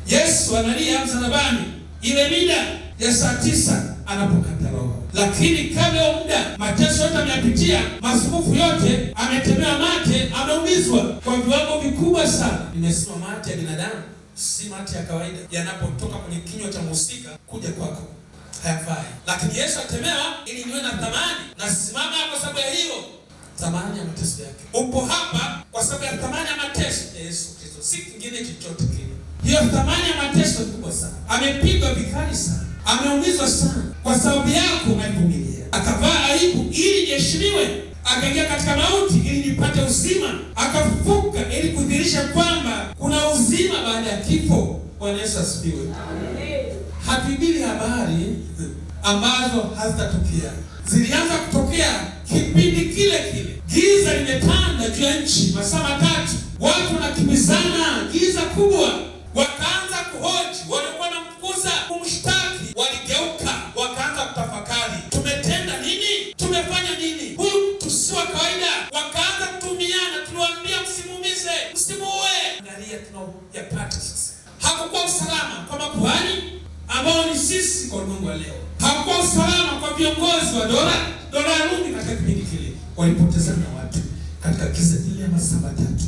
Yesu analia msalabani ile mida ya saa 9 anapokata roho. Lakini kabla ya muda, mateso yote ameyapitia, masumbufu yote, ametemewa mate, ameumizwa kwa viwango vikubwa sana. Nimesema mate ya binadamu si mate ya kawaida, yanapotoka kwenye kinywa cha mhusika kuja kwako hayafai. Lakini Yesu atemewa ili niwe na thamani, na simama kwa sababu ya hiyo thamani ya mateso yake. Upo hapa kwa sababu ya thamani ya mateso ya Yesu Kristo, si kingine chochote kile. Hiyo thamani ya mateso ni kubwa sana. Amepigwa vikali sana, ameumizwa sana. Kwa sababu yako alivumilia, akavaa aibu ili niheshimiwe, akaingia katika mauti ili nipate uzima, akafufuka ili kudhihirisha kwamba kuna uzima baada ya kifo. Bwana Yesu asifiwe. Hatuhubiri habari ambazo hazitatokea. Zilianza kutokea kipindi kile kile. Giza limetanda juu ya nchi masaa 3, watu wanakimbizana, giza kubwa. Wakaanza kuhoji, walikuwa wanamkuza kumshtaki, waligeuka wakaanza kutafakari, tumetenda nini? Tumefanya nini? Huyu tusiwa kawaida. Wakaanza kutumiana, tuliwaambia msimuumize, msimuue. Angalia tunayoyapata sasa. Hakukuwa usalama kwa makuhani ambao ni sisi kwa ulimwengu wa leo. Hakukuwa usalama kwa viongozi wa dola ya Rumi katika kipindi kile. Walipotezana watu katika giza ile ya masaa 3.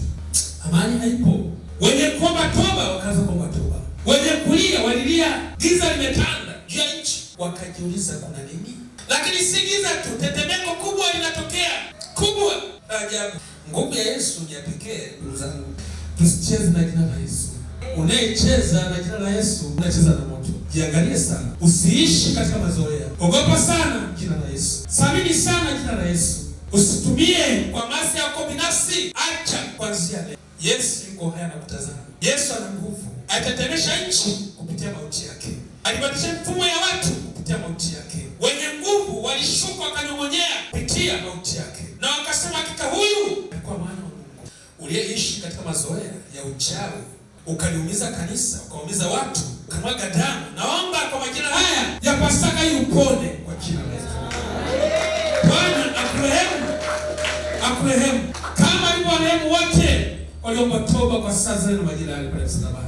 Amani haipo. Wenye kuomba toba wakaanza kuomba toba. Wenye kulia walilia, giza limetanda juu ya nchi. Wakajiuliza kuna nini? Lakini si giza tu, tetemeko kubwa linatokea. Kubwa. Ajabu. Nguvu ya Yesu ni ya pekee, ndugu zangu. Tusicheze na jina la Yesu. Unayecheza na jina la Yesu, unacheza na moto. Jiangalie sana. Usiishi katika mazoea. Ogopa sana jina la Yesu. Samini sana jina la Yesu. Usitumie kwa maslahi yako binafsi. Acha kuanzia leo. Yesu yuko haya na kutazama. Yesu ana nguvu. Atatetemesha nchi kupitia mauti yake. Alibadilisha mfumo ya watu kupitia mauti yake. Wenye nguvu walishuka wakanyong'onyea kupitia mauti yake. Na wakasema hakika huyu alikuwa mwana wa Mungu. Uliyeishi katika mazoea ya uchawi, ukaliumiza kanisa, ukaumiza watu, ukamwaga damu. Naomba kwa majina haya ya Pasaka hii upone kwa jina la Yesu. Bwana akurehemu. Akurehemu. Kama alivyo warehemu wote waliomba toba kwa sasa na majira yale pale msalabani.